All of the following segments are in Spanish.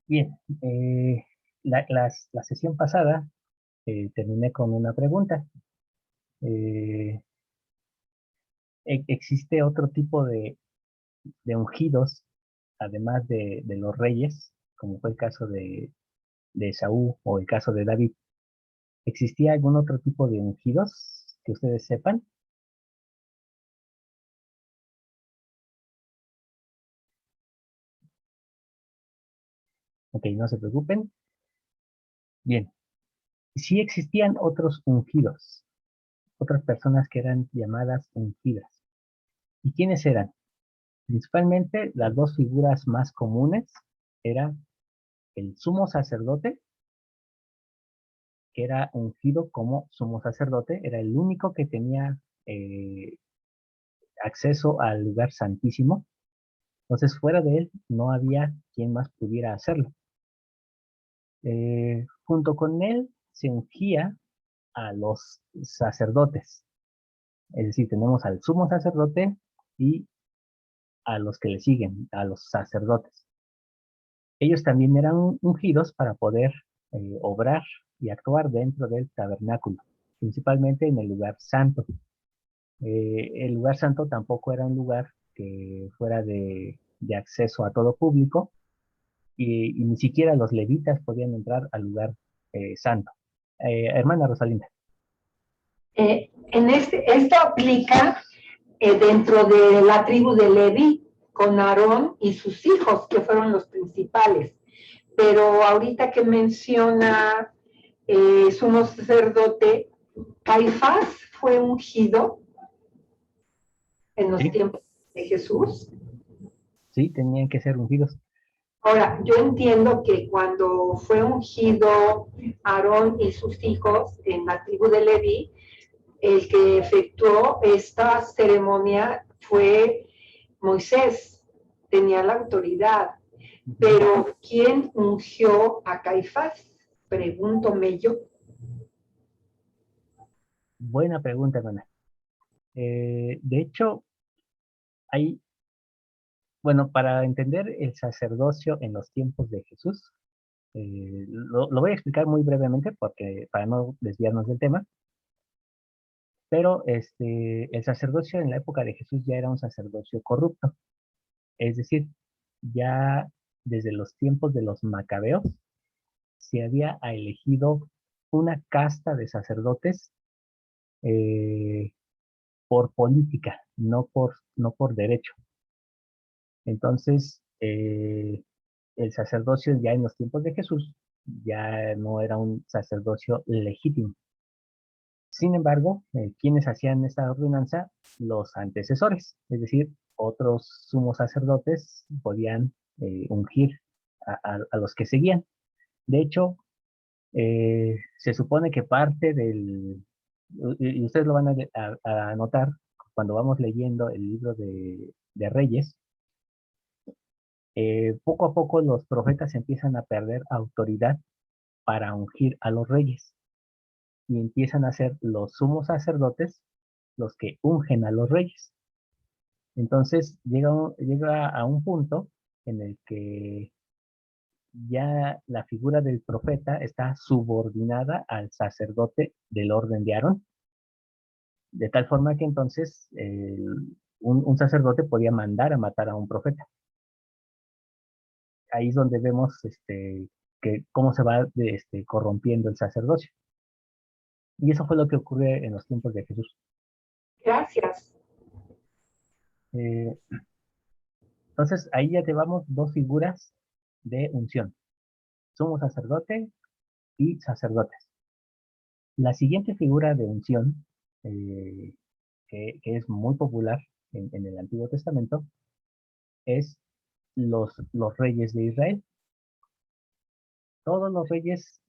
Bien, la sesión pasada terminé con una pregunta. Eh, ¿Existe otro tipo de ungidos, además de los reyes, como fue el caso de Saúl o el caso de David? ¿Existía algún otro tipo de ungidos que ustedes sepan? Ok, no se preocupen. Bien, sí existían otros ungidos, otras personas que eran llamadas ungidas. ¿Y quiénes eran? Principalmente las dos figuras más comunes eran el sumo sacerdote, que era ungido como sumo sacerdote, era el único que tenía eh, acceso al lugar santísimo. Entonces, fuera de él, no había quien más pudiera hacerlo. Junto con él se ungía a los sacerdotes. Es decir, tenemos al sumo sacerdote y a los que le siguen, a los sacerdotes. Ellos también eran ungidos para poder obrar y actuar dentro del tabernáculo, principalmente en el lugar santo. El lugar santo tampoco era un lugar que fuera de acceso a todo público y ni siquiera los levitas podían entrar al lugar santo. Hermana Rosalinda. Esto aplica dentro de la tribu de Leví, con Aarón y sus hijos, que fueron los principales. Pero ahorita que menciona sumo sacerdote, Caifás fue ungido en los Sí, tiempos de Jesús. sí, tenían que ser ungidos. Ahora, yo entiendo que cuando fue ungido Aarón y sus hijos en la tribu de Leví, el que efectuó esta ceremonia fue Moisés, tenía la autoridad, Ujú. pero ¿quién ungió a Caifás? Pregúntome yo. Buena pregunta, hermana. De hecho, hay, bueno, para entender el sacerdocio en los tiempos de Jesús, lo voy a explicar muy brevemente porque para no desviarnos del tema, pero el sacerdocio en la época de Jesús ya era un sacerdocio corrupto, es decir, ya desde los tiempos de los macabeos se había elegido una casta de sacerdotes eh, por política, no por derecho. Entonces, el sacerdocio ya en los tiempos de Jesús ya no era un sacerdocio legítimo. Sin embargo, quienes hacían esta ordenanza, los antecesores, es decir, otros sumos sacerdotes podían ungir a los que seguían. De hecho, se supone que parte y ustedes lo van a notar cuando vamos leyendo el libro de Reyes, poco a poco los profetas empiezan a perder autoridad para ungir a los reyes y empiezan a ser los sumos sacerdotes los que ungen a los reyes. Entonces llega a un punto en el que ya la figura del profeta está subordinada al sacerdote del orden de Aarón, de tal forma que entonces un sacerdote podía mandar a matar a un profeta. Ahí es donde vemos que cómo se va corrompiendo el sacerdocio. Y eso fue lo que ocurre en los tiempos de Jesús. Gracias. Eh, entonces, ahí ya llevamos dos figuras de unción, sumo sacerdote y sacerdotes. La siguiente figura de unción, eh, que es muy popular en el Antiguo Testamento, es los reyes de Israel. Todos los reyes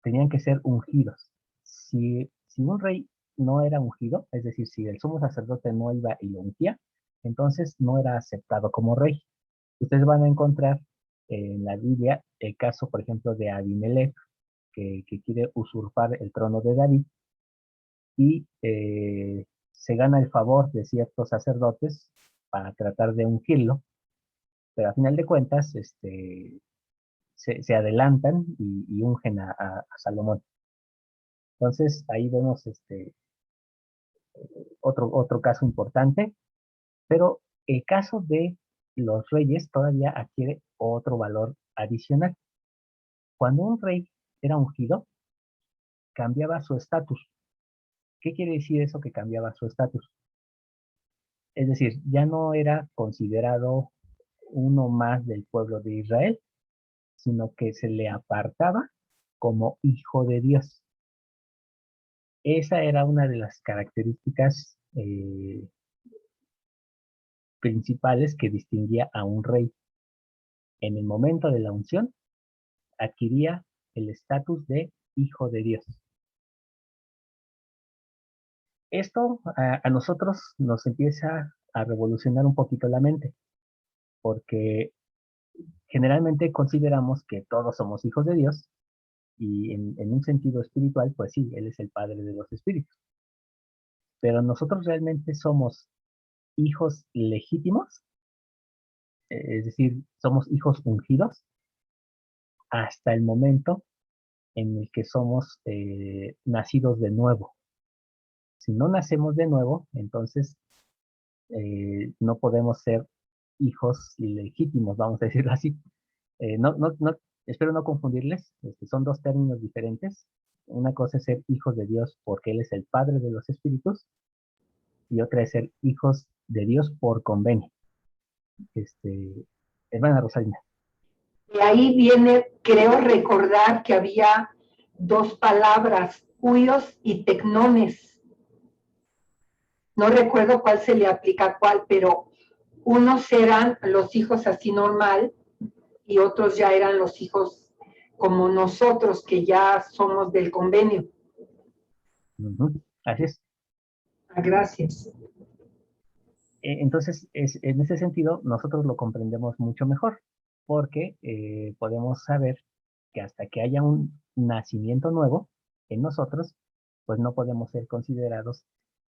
tenían que ser ungidos. Si un rey no era ungido, es decir, si el sumo sacerdote no iba y lo ungía, entonces no era aceptado como rey. Ustedes van a encontrar en la Biblia el caso, por ejemplo, de Abimelech, que quiere usurpar el trono de David y se gana el favor de ciertos sacerdotes para tratar de ungirlo. pero a final de cuentas, se adelantan y ungen a Salomón. Entonces, ahí vemos otro caso importante, pero el caso de los reyes todavía adquiere otro valor adicional. Cuando un rey era ungido, cambiaba su estatus. ¿Qué quiere decir eso que cambiaba su estatus? Es decir, ya no era considerado uno más del pueblo de Israel, sino que se le apartaba como hijo de Dios. Esa era una de las características principales que distinguía a un rey. En el momento de la unción, adquiría el estatus de hijo de Dios. Esto a nosotros nos empieza a revolucionar un poquito la mente, porque generalmente consideramos que todos somos hijos de Dios y en un sentido espiritual, pues sí, Él es el Padre de los espíritus. Pero nosotros realmente somos hijos legítimos, es decir, somos hijos ungidos hasta el momento en el que somos nacidos de nuevo. Si no nacemos de nuevo, entonces no podemos ser hijos ilegítimos, vamos a decirlo así. Espero no confundirles, son dos términos diferentes. Una cosa es ser hijos de Dios porque Él es el Padre de los Espíritus, y otra es ser hijos de Dios por convenio. Hermana Rosalina. De ahí viene, creo recordar que había dos palabras, huios y tecnones. No recuerdo cuál se le aplica a cuál, pero unos eran los hijos así normal y otros ya eran los hijos como nosotros, que ya somos del convenio. Así es. Gracias. Entonces, en ese sentido, nosotros lo comprendemos mucho mejor, porque podemos saber que hasta que haya un nacimiento nuevo en nosotros, pues no podemos ser considerados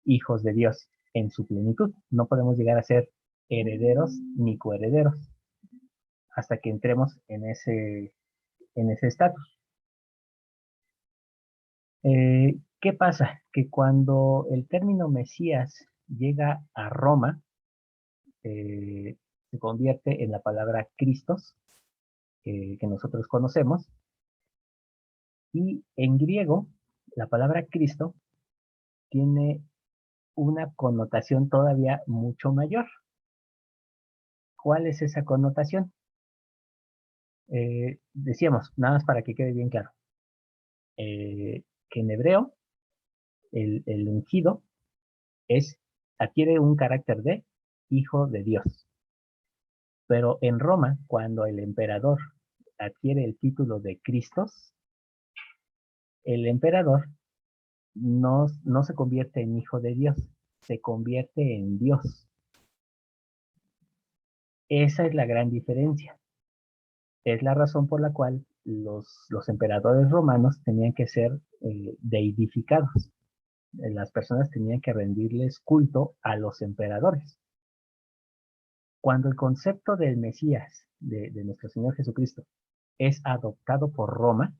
hijos de Dios en su plenitud. No podemos llegar a ser herederos ni coherederos hasta que entremos en ese estatus. ¿Qué pasa? Que cuando el término Mesías llega a Roma, se convierte en la palabra Cristos, que nosotros conocemos, y en griego la palabra Cristo tiene una connotación todavía mucho mayor. ¿Cuál es esa connotación? Decíamos, nada más para que quede bien claro, que en hebreo el ungido adquiere un carácter de hijo de Dios. Pero en Roma, cuando el emperador adquiere el título de Cristos, el emperador no se convierte en hijo de Dios, se convierte en Dios. Esa es la gran diferencia. Es la razón por la cual los emperadores romanos tenían que ser deidificados. Las personas tenían que rendirles culto a los emperadores. Cuando el concepto del Mesías, de nuestro Señor Jesucristo, es adoptado por Roma,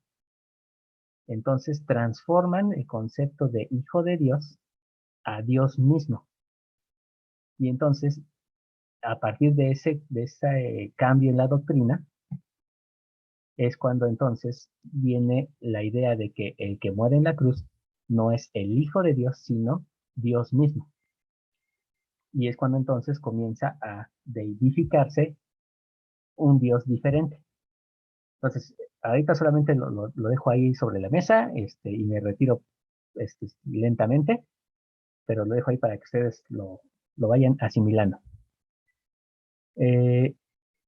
entonces transforman el concepto de hijo de Dios a Dios mismo. Y entonces, a partir de ese cambio en la doctrina, es cuando entonces viene la idea de que el que muere en la cruz no es el Hijo de Dios, sino Dios mismo. Y es cuando entonces comienza a deidificarse un Dios diferente. Entonces, ahorita solamente lo dejo ahí sobre la mesa, y me retiro lentamente, pero lo dejo ahí para que ustedes lo vayan asimilando.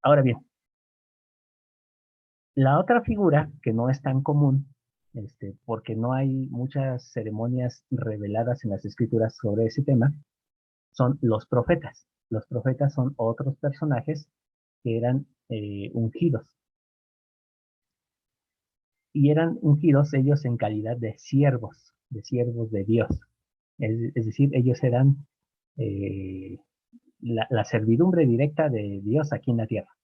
Ahora bien, la otra figura que no es tan común, porque no hay muchas ceremonias reveladas en las escrituras sobre ese tema, son los profetas. Los profetas son otros personajes que eran ungidos. Y eran ungidos ellos en calidad de siervos de Dios. Es decir, ellos eran la servidumbre directa de Dios aquí en la tierra.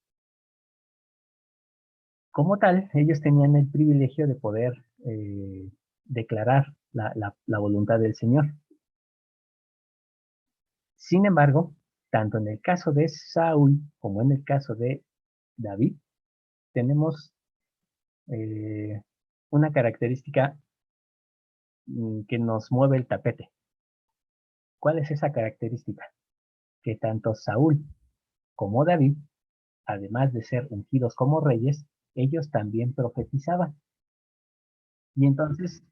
Como tal, ellos tenían el privilegio de poder declarar la voluntad del Señor. Sin embargo, tanto en el caso de Saúl como en el caso de David, tenemos una característica que nos mueve el tapete. ¿Cuál es esa característica? Que tanto Saúl como David, además de ser ungidos como reyes, ellos también profetizaban. Y entonces,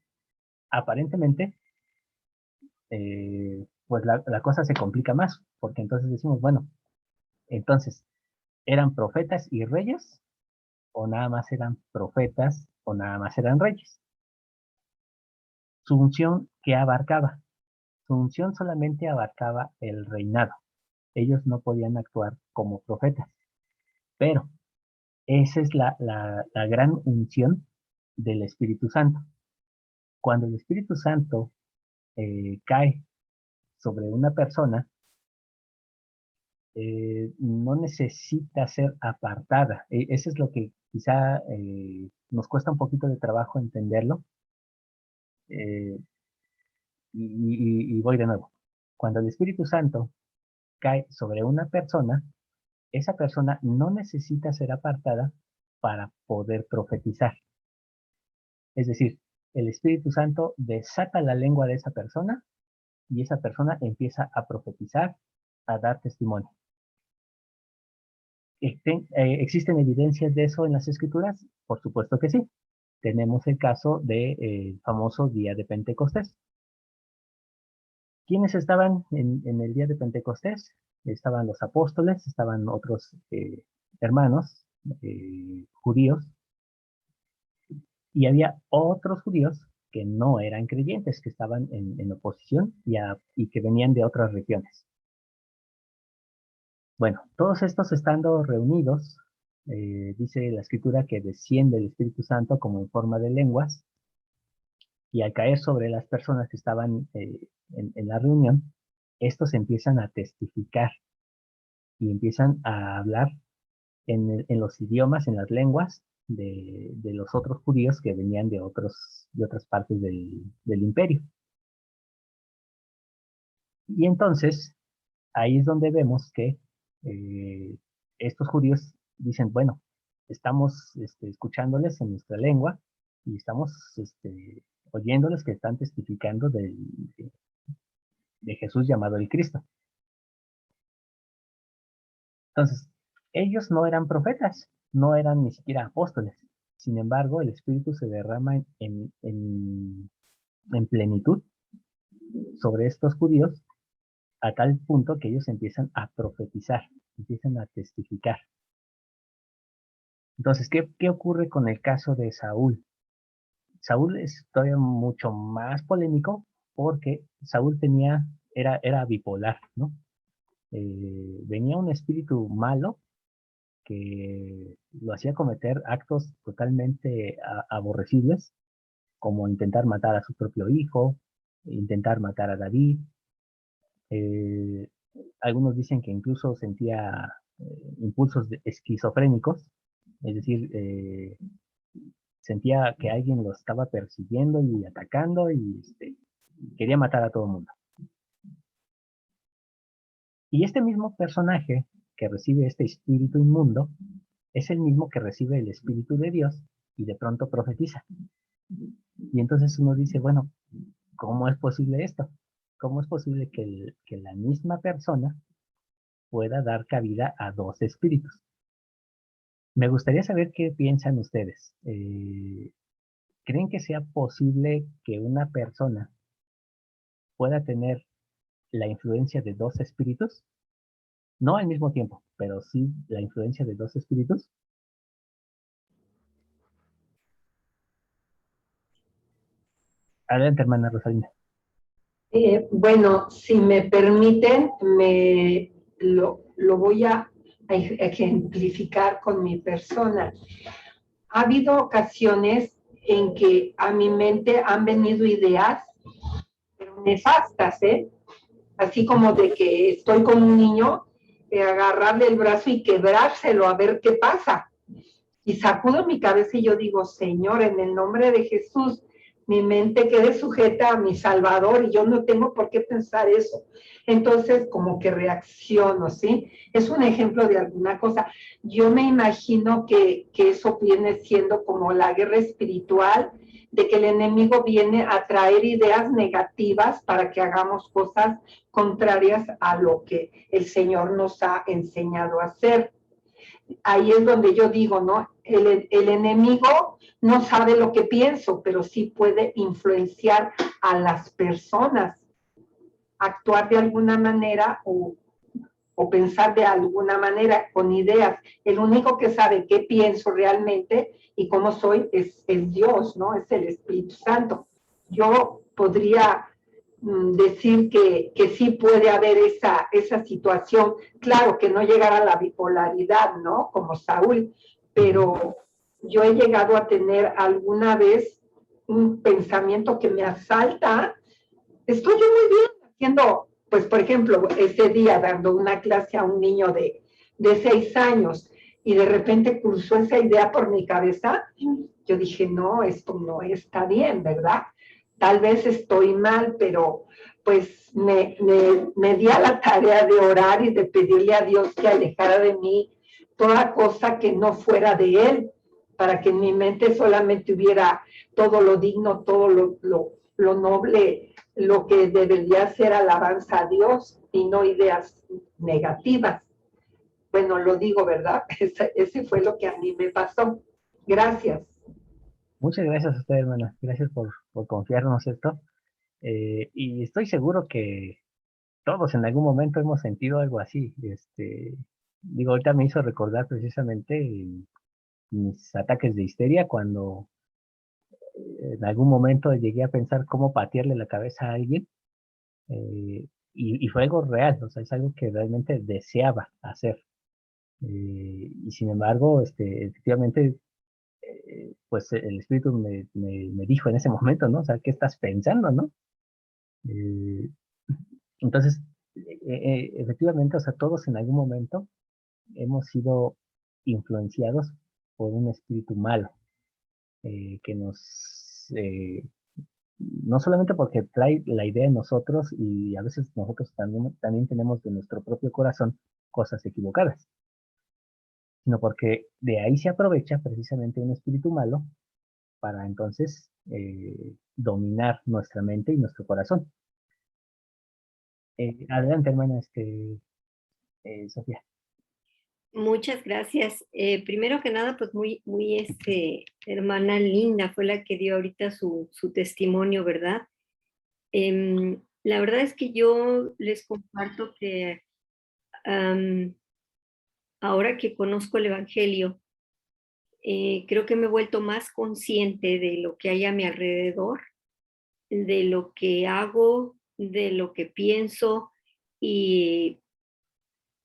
aparentemente, pues la cosa se complica más, porque entonces decimos, bueno, entonces, ¿eran profetas y reyes? ¿O nada más eran profetas? ¿O nada más eran reyes? Su unción, ¿qué abarcaba? Su unción solamente abarcaba el reinado. Ellos no podían actuar como profetas. Pero esa es la gran unción del Espíritu Santo. Cuando el Espíritu Santo cae sobre una persona, no necesita ser apartada. Eso es lo que quizá nos cuesta un poquito de trabajo entenderlo. eh, y voy de nuevo. Cuando el Espíritu Santo cae sobre una persona, esa persona no necesita ser apartada para poder profetizar. Es decir, el Espíritu Santo desata la lengua de esa persona y esa persona empieza a profetizar, a dar testimonio. ¿Existen evidencias de eso en las Escrituras? Por supuesto que sí. Tenemos el caso del famoso día de Pentecostés. ¿Quiénes estaban en el día de Pentecostés? Estaban los apóstoles, estaban otros hermanos judíos, y había otros judíos que no eran creyentes, que estaban en oposición y que venían de otras regiones. Bueno, todos estos estando reunidos, dice la escritura que desciende el Espíritu Santo como en forma de lenguas, y al caer sobre las personas que estaban en la reunión, estos empiezan a testificar y empiezan a hablar en los idiomas, en las lenguas de los otros judíos que venían de otras partes del imperio. Y entonces, ahí es donde vemos que estos judíos dicen, bueno, estamos escuchándoles en nuestra lengua y estamos oyéndoles que están testificando de Jesús llamado el Cristo. Entonces, ellos no eran profetas, no eran ni siquiera apóstoles. Sin embargo, el Espíritu se derrama en plenitud sobre estos judíos a tal punto que ellos empiezan a profetizar, empiezan a testificar. Entonces, ¿qué ocurre con el caso de Saúl? Saúl es todavía mucho más polémico porque Saúl era bipolar, ¿no? Venía un espíritu malo que lo hacía cometer actos totalmente aborrecibles, como intentar matar a su propio hijo, intentar matar a David. Eh, Algunos dicen que incluso sentía impulsos esquizofrénicos, es decir, sentía que alguien lo estaba persiguiendo y atacando y quería matar a todo el mundo. Y este mismo personaje que recibe este espíritu inmundo es el mismo que recibe el espíritu de Dios y de pronto profetiza. Y entonces uno dice, bueno, ¿cómo es posible esto? ¿Cómo es posible que la misma persona pueda dar cabida a dos espíritus? Me gustaría saber qué piensan ustedes. ¿Creen que sea posible que una persona pueda tener la influencia de dos espíritus? No al mismo tiempo, pero sí la influencia de dos espíritus. Adelante, hermana Rosalina. Bueno, si me permiten, lo voy a ejemplificar con mi persona. Ha habido ocasiones en que a mi mente han venido ideas nefastas, así como de que estoy con un niño, agarrarle el brazo y quebrárselo a ver qué pasa. Y sacudo mi cabeza y yo digo, Señor, en el nombre de Jesús, mi mente quede sujeta a mi Salvador y yo no tengo por qué pensar eso. Entonces, como que reacciono, ¿sí? Es un ejemplo de alguna cosa. Yo me imagino que eso viene siendo como la guerra espiritual, de que el enemigo viene a traer ideas negativas para que hagamos cosas contrarias a lo que el Señor nos ha enseñado a hacer. Ahí es donde yo digo, ¿no? El enemigo no sabe lo que pienso, pero sí puede influenciar a las personas, actuar de alguna manera o pensar de alguna manera con ideas. El único que sabe qué pienso realmente y cómo soy es Dios, ¿no? Es el Espíritu Santo. Yo podría decir que sí puede haber esa situación. Claro que no llegar a la bipolaridad, ¿no? Como Saúl, pero yo he llegado a tener alguna vez un pensamiento que me asalta. Estoy yo muy bien haciendo, pues por ejemplo, ese día dando una clase a un niño de 6 años y de repente cruzó esa idea por mi cabeza. Yo dije, no, esto no está bien, ¿verdad? Tal vez estoy mal, pero pues me di a la tarea de orar y de pedirle a Dios que alejara de mí toda cosa que no fuera de Él, para que en mi mente solamente hubiera todo lo digno, todo lo noble, lo que debería ser alabanza a Dios y no ideas negativas. Bueno, lo digo, ¿verdad? Ese fue lo que a mí me pasó. Gracias. Muchas gracias a usted, hermana. Gracias por confiarnos esto. Y estoy seguro que todos en algún momento hemos sentido algo así. Digo, ahorita me hizo recordar precisamente mis ataques de histeria cuando en algún momento llegué a pensar cómo patearle la cabeza a alguien. Y fue algo real, o sea, es algo que realmente deseaba hacer. Y sin embargo, efectivamente, pues el espíritu me dijo en ese momento, ¿no? O sea, ¿qué estás pensando, no? Eh, entonces, efectivamente, o sea, todos en algún momento hemos sido influenciados por un espíritu malo que no solamente porque trae la idea en nosotros y a veces nosotros también tenemos de nuestro propio corazón cosas equivocadas, sino porque de ahí se aprovecha precisamente un espíritu malo para entonces dominar nuestra mente y nuestro corazón. Adelante, hermana, Sofía. Muchas gracias. Primero que nada, pues muy, hermana linda fue la que dio ahorita su testimonio, ¿verdad? La verdad es que yo les comparto que ahora que conozco el Evangelio, creo que me he vuelto más consciente de lo que hay a mi alrededor, de lo que hago, de lo que pienso, y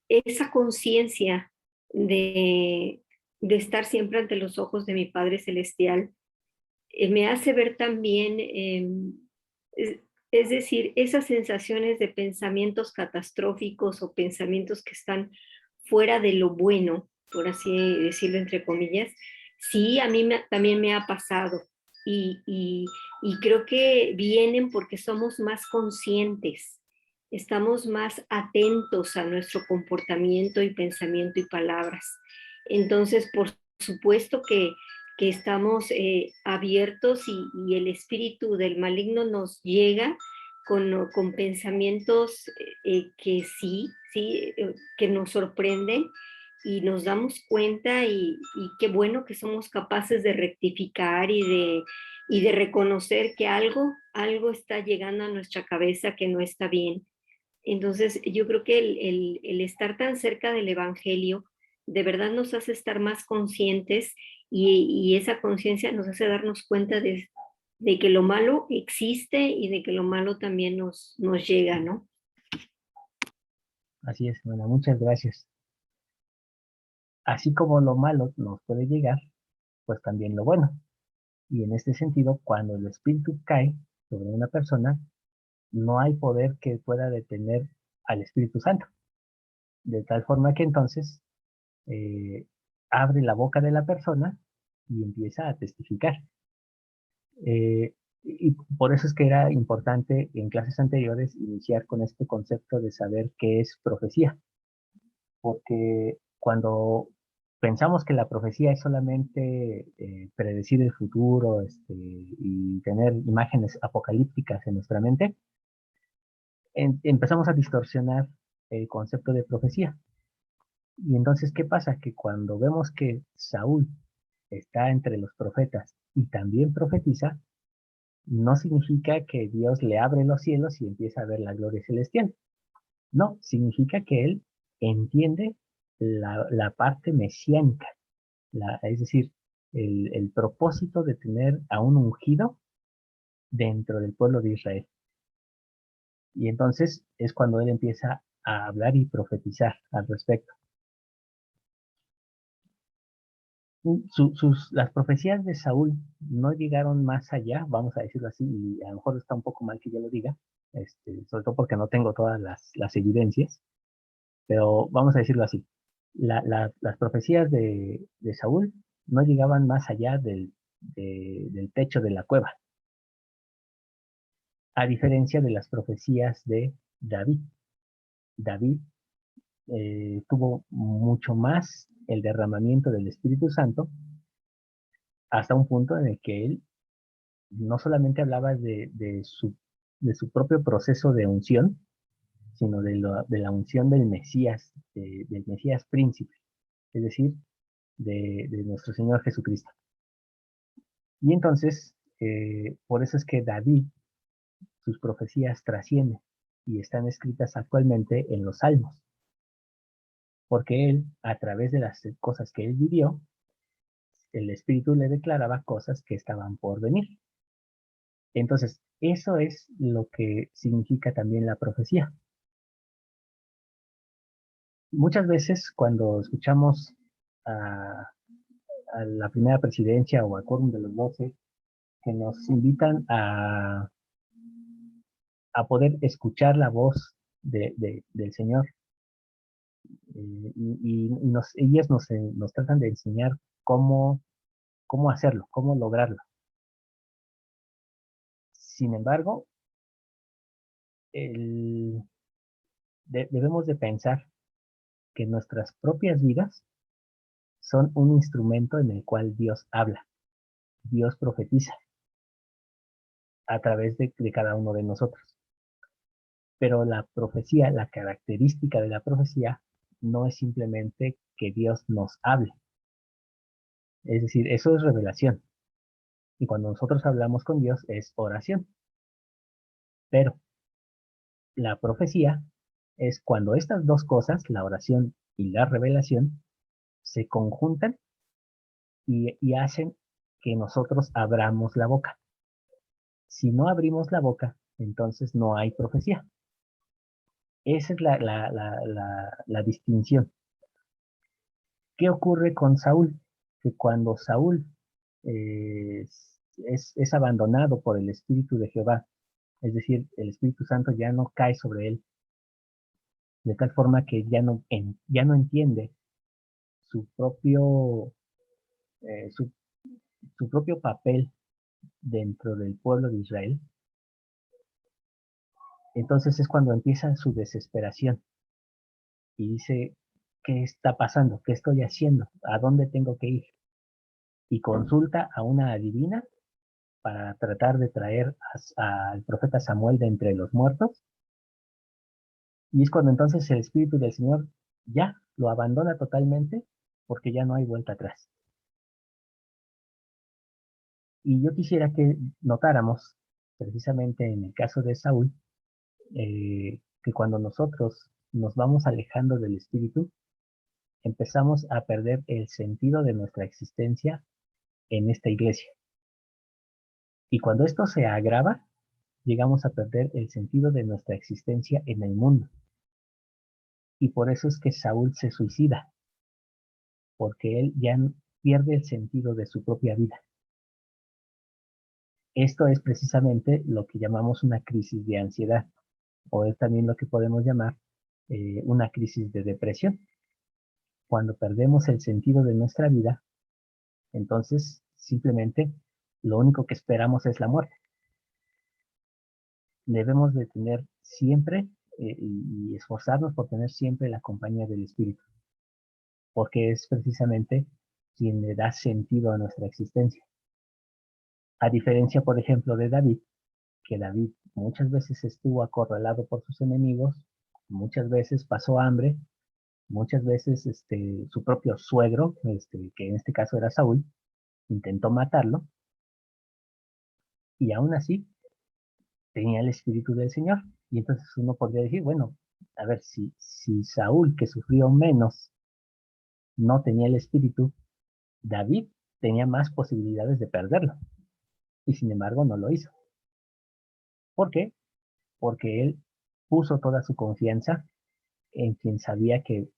esa conciencia de estar siempre ante los ojos de mi Padre Celestial me hace ver también, es decir, esas sensaciones de pensamientos catastróficos o pensamientos que están fuera de lo bueno, por así decirlo entre comillas, sí, a mí también me ha pasado. Y creo que vienen porque somos más conscientes, estamos más atentos a nuestro comportamiento y pensamiento y palabras. Entonces, por supuesto que estamos abiertos y el espíritu del maligno nos llega con pensamientos que nos sorprenden y nos damos cuenta y qué bueno que somos capaces de rectificar y de reconocer que algo está llegando a nuestra cabeza que no está bien. Entonces, yo creo que el estar tan cerca del Evangelio de verdad nos hace estar más conscientes y esa conciencia nos hace darnos cuenta de que lo malo existe y de que lo malo también nos llega, ¿no? Así es, hermana, muchas gracias. Así como lo malo nos puede llegar, pues también lo bueno. Y en este sentido, cuando el espíritu cae sobre una persona, no hay poder que pueda detener al Espíritu Santo. De tal forma que entonces abre la boca de la persona y empieza a testificar. Y por eso es que era importante en clases anteriores iniciar con este concepto de saber qué es profecía, porque cuando pensamos que la profecía es solamente predecir el futuro y tener imágenes apocalípticas en nuestra mente, empezamos a distorsionar el concepto de profecía. Y entonces, ¿qué pasa? Que cuando vemos que Saúl está entre los profetas y también profetiza, no significa que Dios le abre los cielos y empieza a ver la gloria celestial. No, significa que él entiende la parte mesiánica, es decir, el propósito de tener a un ungido dentro del pueblo de Israel. Y entonces es cuando él empieza a hablar y profetizar al respecto. Las profecías de Saúl no llegaron más allá, vamos a decirlo así, y a lo mejor está un poco mal que yo lo diga, sobre todo porque no tengo todas las evidencias, pero vamos a decirlo así. Las profecías de Saúl no llegaban más allá del techo de la cueva, a diferencia de las profecías de David. David tuvo mucho más el derramamiento del Espíritu Santo hasta un punto en el que él no solamente hablaba de su propio proceso de unción, sino de la unción del Mesías, del Mesías príncipe, es decir, de nuestro Señor Jesucristo. Y entonces, por eso es que David, sus profecías trascienden y están escritas actualmente en los Salmos, porque él, a través de las cosas que él vivió, el Espíritu le declaraba cosas que estaban por venir. Entonces, eso es lo que significa también la profecía. Muchas veces cuando escuchamos a la primera presidencia o al quórum de los 12, que nos invitan a poder escuchar la voz del Señor, ellas nos tratan de enseñar cómo hacerlo, cómo lograrlo. Sin embargo, debemos de pensar que nuestras propias vidas son un instrumento en el cual Dios habla, Dios profetiza a través de cada uno de nosotros. Pero la profecía, la característica de la profecía, no es simplemente que Dios nos hable. Es decir, eso es revelación. Y cuando nosotros hablamos con Dios es oración. Pero la profecía es cuando estas dos cosas, la oración y la revelación, se conjuntan y hacen que nosotros abramos la boca. Si no abrimos la boca, entonces no hay profecía. Esa es la distinción. ¿Qué ocurre con Saúl? Que cuando Saúl es abandonado por el Espíritu de Jehová, es decir, el Espíritu Santo ya no cae sobre él, de tal forma que ya no entiende su propio, eh, su, su propio papel dentro del pueblo de Israel. Entonces es cuando empieza su desesperación y dice, ¿qué está pasando? ¿Qué estoy haciendo? ¿A dónde tengo que ir? Y consulta a una adivina para tratar de traer al profeta Samuel de entre los muertos. Y es cuando entonces el Espíritu del Señor ya lo abandona totalmente porque ya no hay vuelta atrás. Y yo quisiera que notáramos, precisamente en el caso de Saúl, que cuando nosotros nos vamos alejando del Espíritu, empezamos a perder el sentido de nuestra existencia en esta iglesia. Y cuando esto se agrava, llegamos a perder el sentido de nuestra existencia en el mundo. Y por eso es que Saúl se suicida, porque él ya pierde el sentido de su propia vida. Esto es precisamente lo que llamamos una crisis de ansiedad, o es también lo que podemos llamar una crisis de depresión. Cuando perdemos el sentido de nuestra vida, entonces simplemente lo único que esperamos es la muerte. Debemos de tener siempre y esforzarnos por tener siempre la compañía del Espíritu, porque es precisamente quien le da sentido a nuestra existencia. A diferencia, por ejemplo, de David, que David muchas veces estuvo acorralado por sus enemigos, muchas veces pasó hambre, muchas veces su propio suegro, que en este caso era Saúl, intentó matarlo, y aún así tenía el Espíritu del Señor. Y entonces uno podría decir, bueno, a ver, si Saúl, que sufrió menos, no tenía el Espíritu, David tenía más posibilidades de perderlo. Y sin embargo no lo hizo. ¿Por qué? Porque él puso toda su confianza en quien sabía que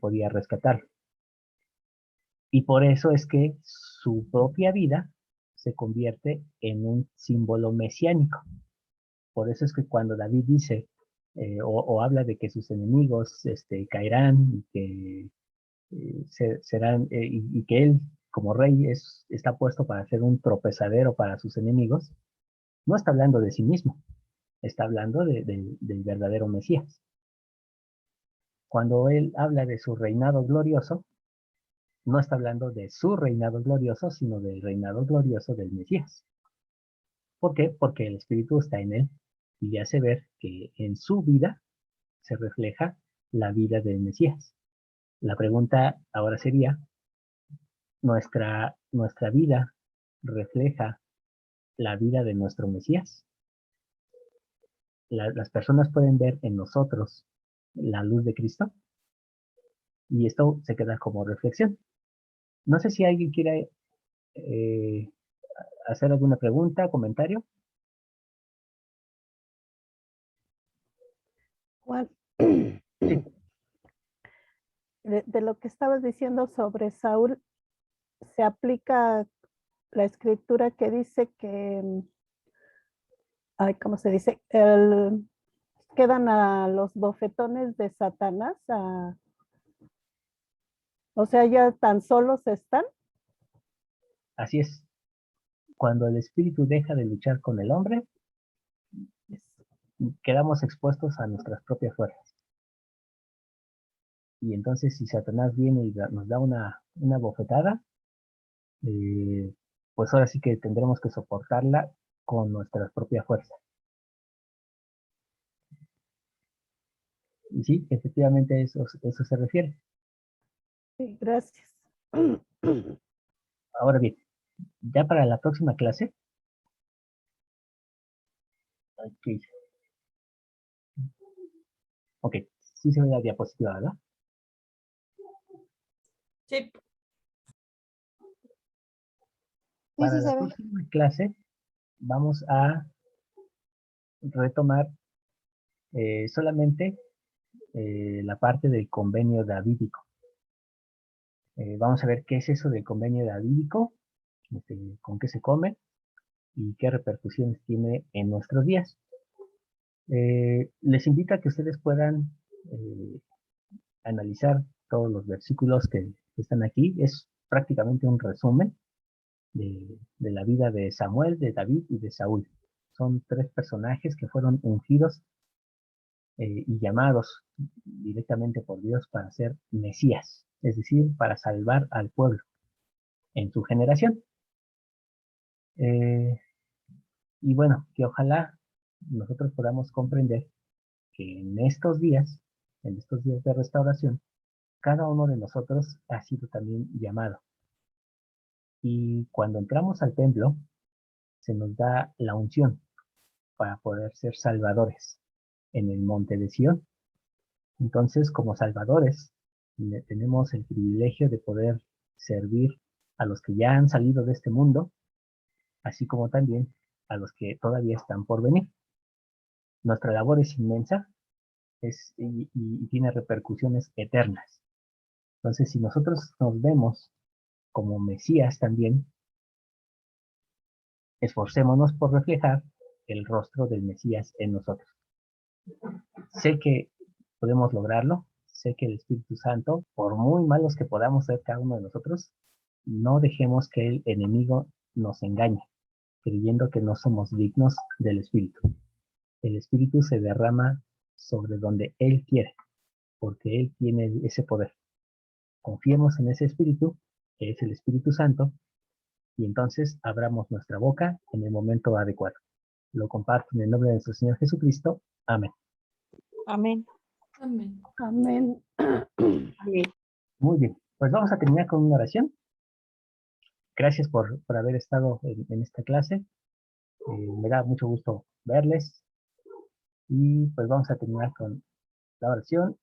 podía rescatarlo. Y por eso es que su propia vida se convierte en un símbolo mesiánico. Por eso es que cuando David dice o habla de que sus enemigos caerán y que serán y que él como rey está puesto para ser un tropezadero para sus enemigos, no está hablando de sí mismo, está hablando del verdadero Mesías. Cuando él habla de su reinado glorioso, no está hablando de su reinado glorioso, sino del reinado glorioso del Mesías. ¿Por qué? Porque el Espíritu está en él y le hace ver que en su vida se refleja la vida del Mesías. La pregunta ahora sería, ¿nuestra vida refleja la vida de nuestro Mesías? Las personas pueden ver en nosotros la luz de Cristo, y esto se queda como reflexión. No sé si alguien quiere eh, hacer alguna pregunta, comentario. Juan, Sí, de lo que estabas diciendo sobre Saúl, se aplica la escritura que dice que, ay, ¿cómo se dice? Quedan a los bofetones de Satanás, o sea, ya tan solos están. así es. Cuando el espíritu deja de luchar con el hombre, quedamos expuestos a nuestras propias fuerzas. Y entonces si Satanás viene y nos da una bofetada, pues ahora sí que tendremos que soportarla con nuestras propias fuerzas. Y sí, efectivamente a eso se refiere. Sí, gracias. Ahora bien, ya para la próxima clase, ok, ok, sí se ve la diapositiva, ¿verdad? Sí, Para sí la se ve. próxima clase vamos a retomar solamente la parte del convenio davídico. Vamos a ver qué es eso del convenio davídico, con qué se come y qué repercusiones tiene en nuestros días. Les invito a que ustedes puedan analizar todos los versículos que están aquí. Es prácticamente un resumen de la vida de Samuel, de David y de Saúl. Son tres personajes que fueron ungidos y llamados directamente por Dios para ser Mesías, es decir, para salvar al pueblo en su generación. Eh, y bueno, que ojalá nosotros podamos comprender que en estos días de restauración, cada uno de nosotros ha sido también llamado. Y cuando entramos al templo, se nos da la unción para poder ser salvadores en el monte de Sión. Entonces, como salvadores, tenemos el privilegio de poder servir a los que ya han salido de este mundo, así como también a los que todavía están por venir. Nuestra labor es inmensa y tiene repercusiones eternas. Entonces, si nosotros nos vemos como Mesías también, esforcémonos por reflejar el rostro del Mesías en nosotros. Sé que podemos lograrlo, sé que el Espíritu Santo, por muy malos que podamos ser cada uno de nosotros, no dejemos que el enemigo nos engañe, creyendo que no somos dignos del Espíritu. El Espíritu se derrama sobre donde Él quiere, porque Él tiene ese poder. Confiemos en ese Espíritu, que es el Espíritu Santo, y entonces abramos nuestra boca en el momento adecuado. Lo comparto en el nombre de nuestro Señor Jesucristo. Amén. Amén. Amén. Amén. Amén. Muy bien, pues vamos a terminar con una oración. Gracias por haber estado en esta clase. Me da mucho gusto verles. Y pues vamos a terminar con la oración.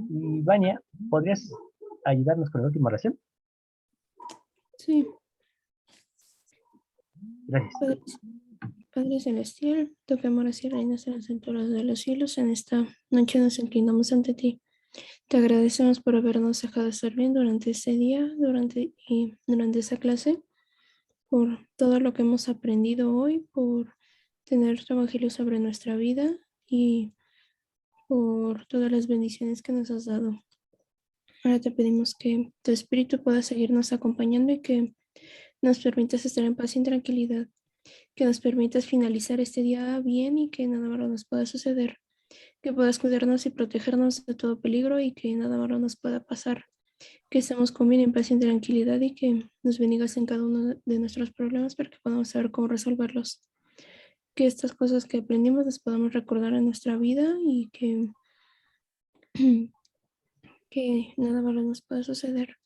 Y Vania, ¿podrías ayudarnos con la última oración? Sí, Gracias. Padre, Padre Celestial, tu que moras y reinas en las alturas de los cielos, en esta noche nos inclinamos ante ti. Te agradecemos por habernos dejado estar bien durante este día, durante esta clase, por todo lo que hemos aprendido hoy, por tener tu evangelio sobre nuestra vida y por todas las bendiciones que nos has dado. Ahora te pedimos que tu Espíritu pueda seguirnos acompañando y que nos permitas estar en paz y en tranquilidad, que nos permitas finalizar este día bien y que nada malo nos pueda suceder, que puedas cuidarnos y protegernos de todo peligro y que nada malo nos pueda pasar, que estemos con bien en paz y en tranquilidad y que nos bendigas en cada uno de nuestros problemas para que podamos saber cómo resolverlos, que estas cosas que aprendimos las podamos recordar en nuestra vida y que que nada malo nos pueda suceder.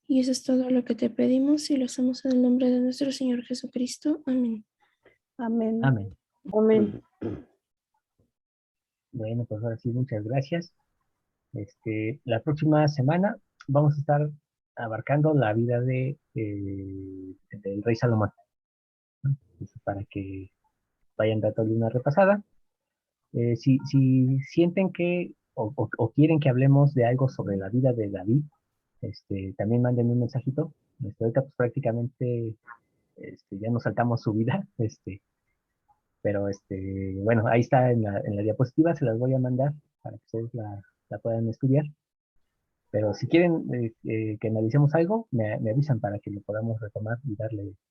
Y eso es todo lo que te pedimos y lo hacemos en el nombre de nuestro Señor Jesucristo. Amén. Amén. Amén. Amén. Bueno, pues ahora sí, muchas gracias. La próxima semana vamos a estar abarcando la vida del rey Salomón. Eso para que vayan dándole una repasada. Si sienten que o quieren que hablemos de algo sobre la vida de David, también manden un mensajito. Ahorita pues prácticamente ya nos saltamos su vida, pero bueno, ahí está en la diapositiva, se las voy a mandar para que ustedes la puedan estudiar. Pero si quieren que analicemos algo, me avisan para que lo podamos retomar y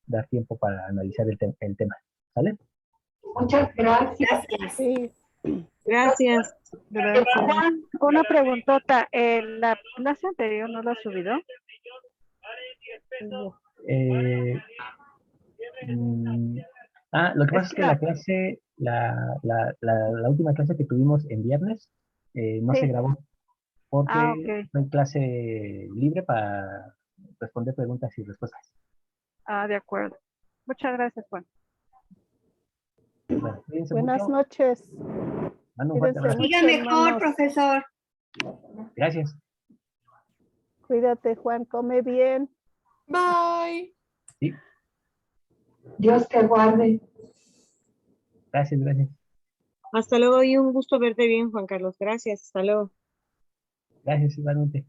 dar tiempo para analizar el tema. ¿Sale? Muchas gracias. Gracias. Sí, Gracias. gracias. Juan, una preguntota. ¿La clase anterior no la ha subido? Eh, mm, lo que pasa es que la clase, la última clase que tuvimos en viernes, no se Sí. grabó porque Ok. fue clase libre para responder preguntas y respuestas. De acuerdo. Muchas gracias, Juan. Bueno, cuídense Buenas mucho. noches. Mando un fuerte Cuídense abrazo. mucho, Siga mejor, hermanos. profesor. Gracias. Cuídate, Juan. Come bien. Bye. Sí, Dios te guarde. gracias, gracias. Hasta luego y un gusto verte bien, Juan Carlos. Gracias. Hasta luego. Gracias igualmente.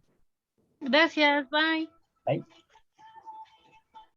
Gracias, bye. Bye.